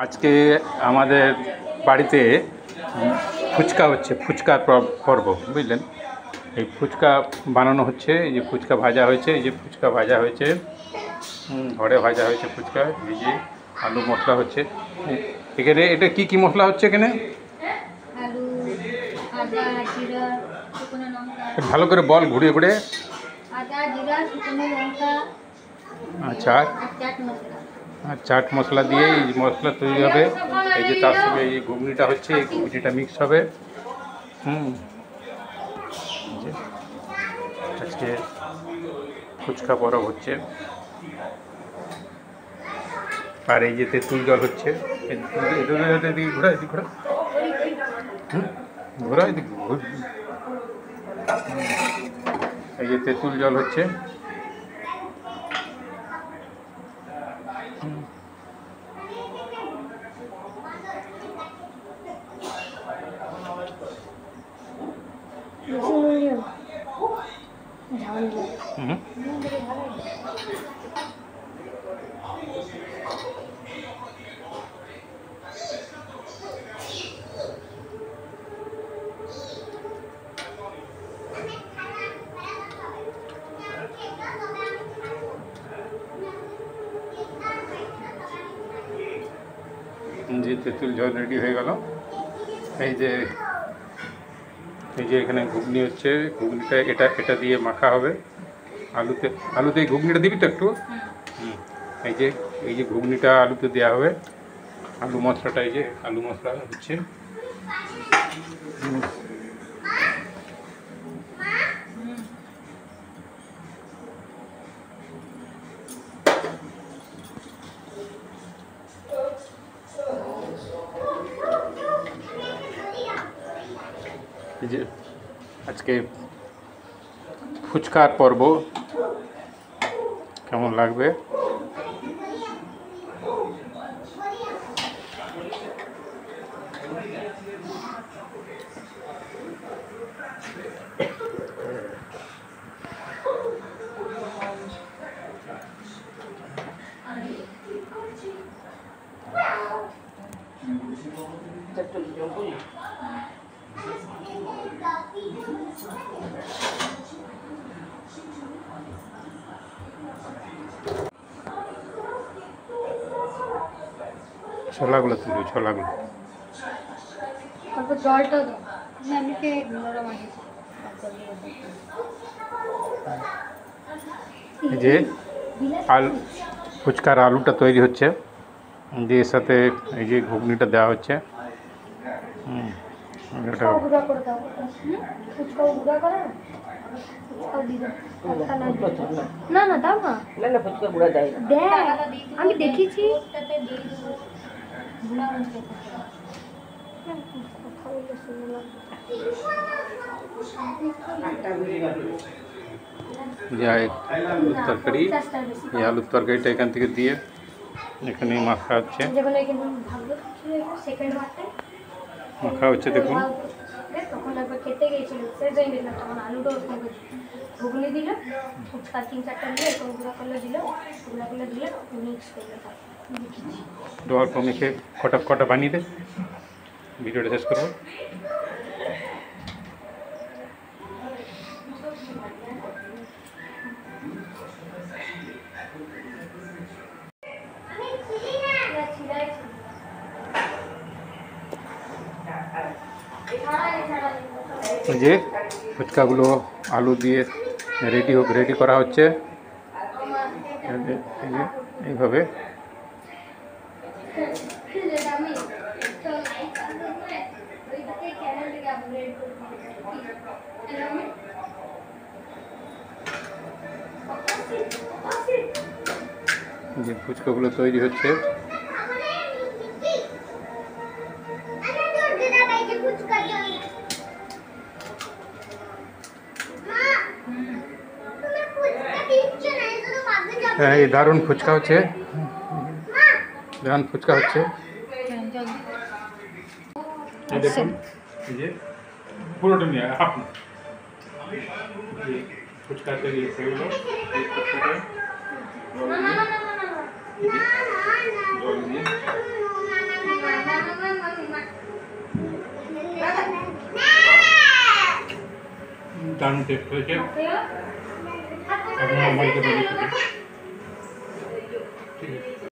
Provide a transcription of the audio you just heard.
আজকে আমাদের বাড়িতে ফুচকা হচ্ছে, ফুচকার পর্ব, বুঝলেন। এই ফুচকা বানানো হচ্ছে, এই যে ফুচকা ভাজা হয়েছে, এই যে ফুচকা ভাজা হয়েছে, ঘরে ভাজা হয়েছে ফুচকা। এই যে আলু মশলা হচ্ছে এখানে। এটা কি কি মশলা হচ্ছে এখানে? আলু, আদা, জিরা, শুকনো লঙ্কা। ভালো করে বল, ঘুরিয়ে ঘুরে। আদা, জিরা, শুকনো লঙ্কা। আচ্ছা, চাট মশলা। আর চাট মশলা দিয়ে এই মশলা তৈরি হবে। এই যে তার সঙ্গে এই ঘুগনিটা হচ্ছে, এই ঘুগনিটা মিক্স হবে। আজকে ফুচকা পরব হচ্ছে। আর এই যে তেঁতুল জল হচ্ছে, ঘোরা এদিক ঘোরা, ঘোরা এদিক। এই যে তেঁতুল জল হচ্ছে। যে তেঁতুল জল রেডি হয়ে গেল। এই যে এখানে ঘুগনি হচ্ছে, ঘুগনিটা এটা দিয়ে মাখা হবে। আলুতে এই ঘুগনিটা দিবি তো একটু। এই যে ঘুগনিটা আলুতে দেওয়া হবে। আলু মশলাটা, এই যে আলু মশলা হচ্ছে। এই যে আজকে ফুচকার পর্ব, কেমন লাগবে? ছোলাগুলো তুলি, ছোলাগুলো। অল্প জলটাও দাও, এমনিতে নরম আছে। এই যে ফুচকার আলুটা তৈরি হচ্ছে, দিয়ে এর সাথে এই যে ঘুগনিটা দেওয়া হচ্ছে। না না দাও না, দেখ আমি দেখেছি। আলুর তরকারি, এই আলুর তরকারিটা এখান থেকে দিয়ে এখানে মাখা হচ্ছে। মাখা হচ্ছে, দেখুন। তখন একবার খেতে গিয়েছিল, তখন আলুটাও ঘুগনি দিল, ফুচকা 3-4টা দিল, এরকম গুঁড়া করলে দিল, গুঁড়া করলে দিল, মিক্স করলে। অল্প মেখে কটা বানিয়ে দে, ভিডিওটা শেষ করবো। যে ফুচকাগুলো আলু দিয়ে রেডি করা হচ্ছে এইভাবে। যে ফুচকাগুলো তৈরি হচ্ছে, হ্যাঁ এই দারুণ ফুচকা হচ্ছে, দারুণ ফুচকা হচ্ছে। দেখুন, এই যে পুরোটা নিয়ে আপনি ফুচকা তৈরি হচ্ছে, এগুলো এই ফুচকাটা জল দিয়ে দারুণ টেস্ট হয়েছে আপনারা বাড়িতে বানিয়ে খাবেন।